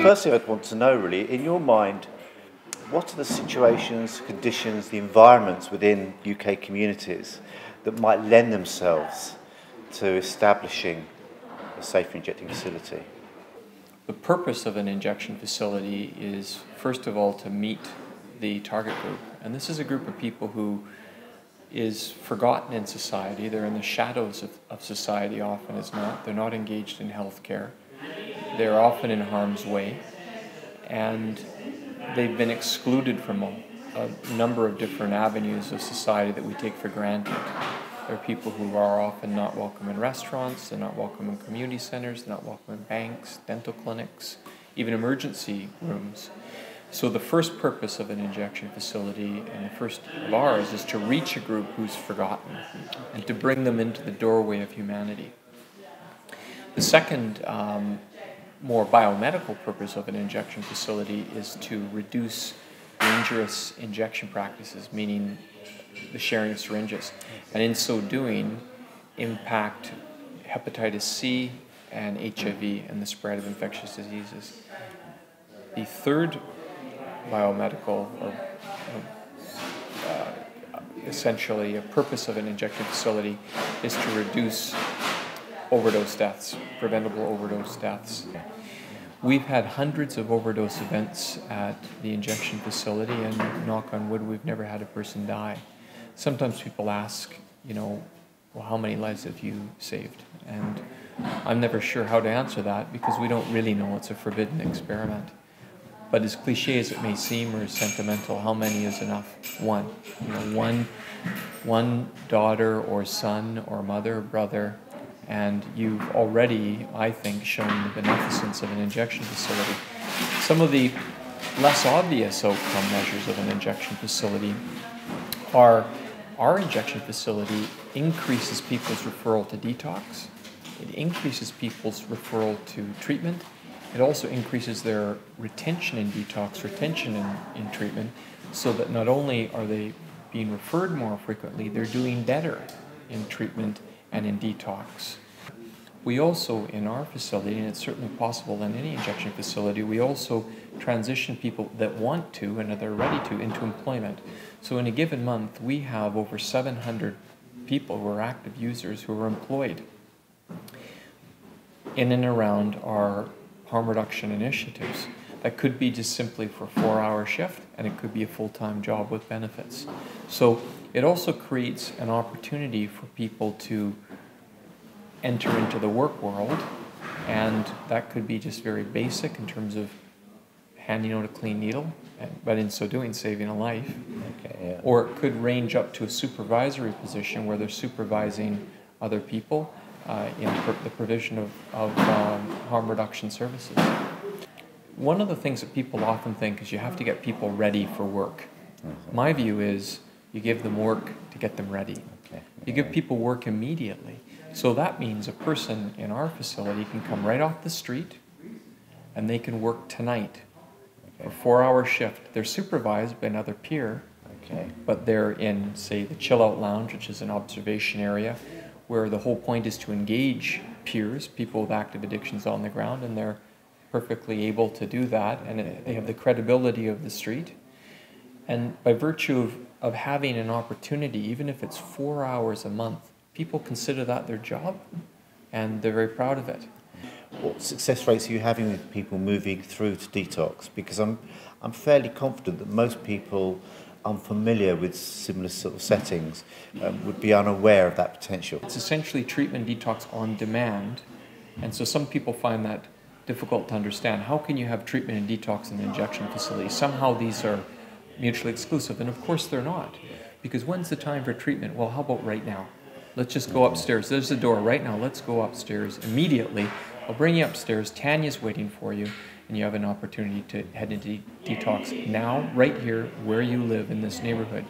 first thing I'd want to know really, in your mind, what are the situations, conditions, the environments within UK communities that might lend themselves to establishing a safe injecting facility? The purpose of an injection facility is, first of all, to meet the target group. And this is a group of people who is forgotten in society. They're in the shadows of society often as not. They're not engaged in healthcare. They're often in harm's way. And they've been excluded from a number of different avenues of society that we take for granted. There are people who are often not welcome in restaurants, they're not welcome in community centers, they're not welcome in banks, dental clinics, even emergency rooms. So the first purpose of an injection facility, and the first of ours, is to reach a group who's forgotten and to bring them into the doorway of humanity. The second, more biomedical purpose of an injection facility is to reduce dangerous injection practices, meaning the sharing of syringes, and in so doing impact hepatitis C and HIV and the spread of infectious diseases. The third biomedical, or essentially a purpose of an injection facility, is to reduce overdose deaths, preventable overdose deaths. We've had hundreds of overdose events at the injection facility, and knock on wood, we've never had a person die. Sometimes people ask, well, how many lives have you saved? And I'm never sure how to answer that because we don't really know. It's a forbidden experiment. But as cliche as it may seem or sentimental, how many is enough? One. One daughter or son or mother or brother, and you've already, I think, shown the beneficence of an injection facility. Some of the less obvious outcome measures of an injection facility are our injection facility increases people's referral to detox, it increases people's referral to treatment, it also increases their retention in detox, retention in treatment, so that not only are they being referred more frequently, they're doing better in treatment and in detox. We also, in our facility, and it's certainly possible in any injection facility, we also transition people that want to and that are ready to into employment. So in a given month, we have over 700 people who are active users who are employed in and around our harm reduction initiatives. That could be just simply for a 4-hour shift, and it could be a full-time job with benefits. So it also creates an opportunity for people to enter into the work world, and that could be just very basic in terms of handing out a clean needle, but in so doing saving a life. Okay, yeah. Or it could range up to a supervisory position where they're supervising other people in the provision of harm reduction services. One of the things that people often think is you have to get people ready for work. My view is you give them work to get them ready. Okay. You give people work immediately. So that means a person in our facility can come right off the street and they can work tonight. Okay. A 4-hour shift. They're supervised by another peer, okay, but they're in, say, the chill out lounge, which is an observation area, where the whole point is to engage peers, people with active addictions on the ground, and they're perfectly able to do that, and they have the credibility of the street. And by virtue of having an opportunity, even if it's 4 hours a month, people consider that their job, and they're very proud of it. What success rates are you having with people moving through to detox? Because I'm fairly confident that most people unfamiliar with similar sort of settings would be unaware of that potential. It's essentially treatment detox on demand, and so some people find that difficult to understand. How can you have treatment and detox in an injection facility? Somehow these are mutually exclusive, and of course they're not. Because when's the time for treatment? Well, how about right now? Let's just go upstairs. There's the door right now. Let's go upstairs immediately. I'll bring you upstairs. Tanya's waiting for you, and you have an opportunity to head into detox now, right here, where you live in this neighborhood.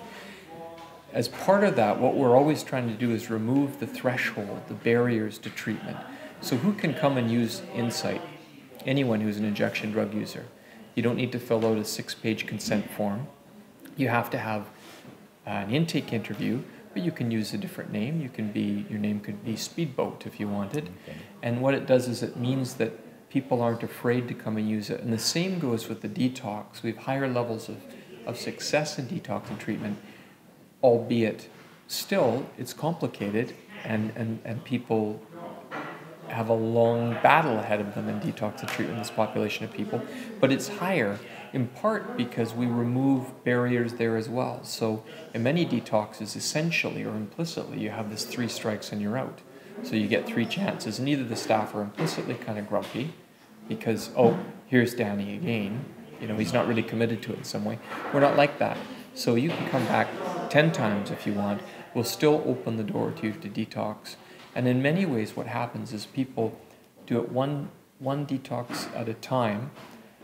As part of that, what we're always trying to do is remove the threshold, the barriers to treatment. So who can come and use Insite? Anyone who's an injection drug user. You don't need to fill out a 6-page consent form. You have to have an intake interview, but you can use a different name. Your name could be Speedboat if you wanted. Okay. And what it does is it means that people aren't afraid to come and use it. And the same goes with the detox. We have higher levels of success in detox and treatment, albeit still it's complicated, and people have a long battle ahead of them in detox and treatment, this population of people. But it's higher in part because we remove barriers there as well. So in many detoxes, essentially or implicitly, you have this 3 strikes and you're out. So you get 3 chances, and either the staff are implicitly kind of grumpy because, oh, here's Danny again. You know, he's not really committed to it in some way. We're not like that. So you can come back 10 times if you want. We'll still open the door to you to detox. And in many ways what happens is people do it one detox at a time,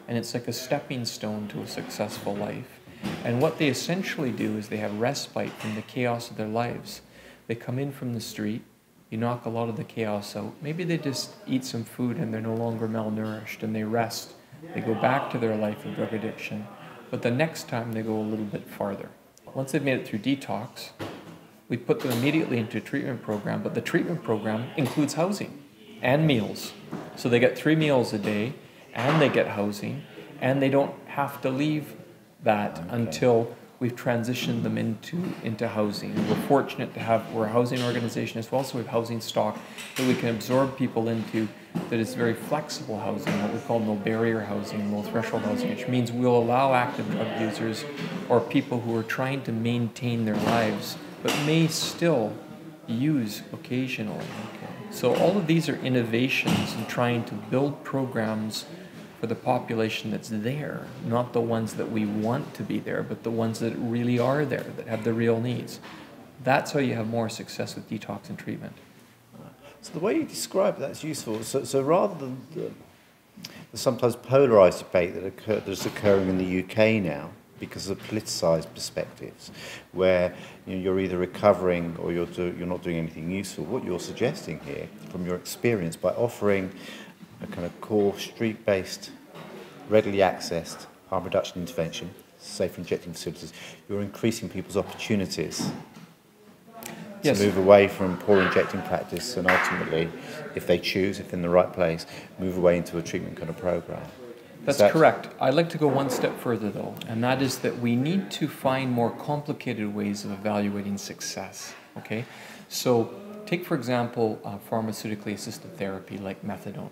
and it's like a stepping stone to a successful life. And what they essentially do is they have respite from the chaos of their lives. They come in from the street, you knock a lot of the chaos out. Maybe they just eat some food and they're no longer malnourished, and they rest. They go back to their life of drug addiction, but the next time they go a little bit farther. Once they've made it through detox, we put them immediately into a treatment program, but the treatment program includes housing and meals. So they get 3 meals a day, and they get housing, and they don't have to leave that until we've transitioned them into housing. We're fortunate to have, we're a housing organization as well, so we have housing stock that we can absorb people into that is very flexible housing, what we call no barrier housing, low threshold housing, which means we'll allow active drug users or people who are trying to maintain their lives but may still use occasionally. So all of these are innovations in trying to build programs for the population that's there, not the ones that we want to be there, but the ones that really are there, that have the real needs. That's how you have more success with detox and treatment. So the way you describe that's useful. So rather than the sometimes polarised debate that's occurring in the UK now, because of politicised perspectives, where you're either recovering or you're not doing anything useful. What you're suggesting here, from your experience, by offering a kind of core street-based, readily accessed harm reduction intervention, safe injecting facilities, you're increasing people's opportunities to move away from poor injecting practice and ultimately, if they choose, if in the right place, move away into a treatment kind of program. That's correct. I'd like to go one step further, though, and that is that we need to find more complicated ways of evaluating success, okay? So take, for example, pharmaceutically assisted therapy like methadone.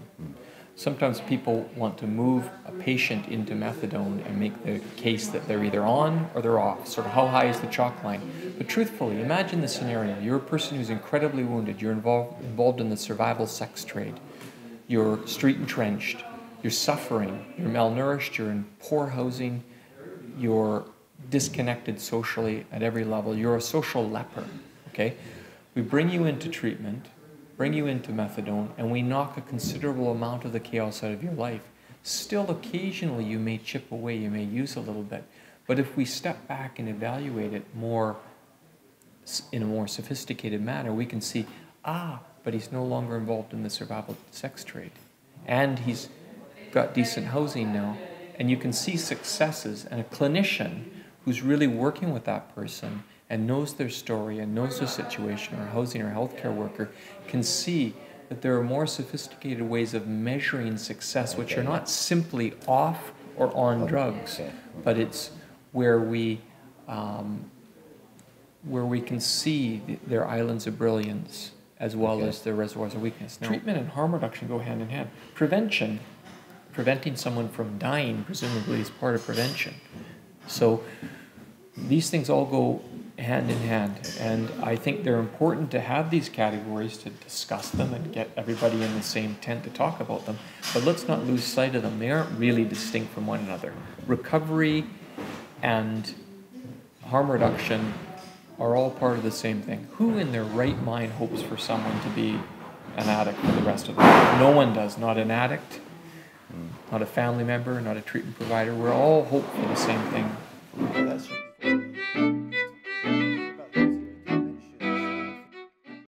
Sometimes people want to move a patient into methadone and make the case that they're either on or they're off, sort of how high is the chalk line. But truthfully, imagine the scenario. You're a person who's incredibly wounded. You're involved in the survival sex trade. You're street entrenched. You're suffering, you're malnourished, you're in poor housing, you're disconnected socially at every level, you're a social leper, okay? We bring you into treatment, bring you into methadone, and we knock a considerable amount of the chaos out of your life. Still, occasionally you may chip away, you may use a little bit, but if we step back and evaluate it more in a more sophisticated manner, we can see, but he's no longer involved in the survival sex trade, and he's got decent housing now, and you can see successes, and a clinician who's really working with that person and knows their story and knows their situation, or a housing or healthcare worker, can see that there are more sophisticated ways of measuring success, which are not simply off or on drugs, but it's where we can see their islands of brilliance as well as their reservoirs of weakness. Now, treatment and harm reduction go hand in hand. Preventing someone from dying, presumably, is part of prevention. So these things all go hand in hand, and I think they're important to have these categories to discuss them and get everybody in the same tent to talk about them, but let's not lose sight of them. They aren't really distinct from one another. Recovery and harm reduction are all part of the same thing. Who in their right mind hopes for someone to be an addict for the rest of their life? No one does. Not an addict, not a family member, not a treatment provider. We're all hope for the same thing.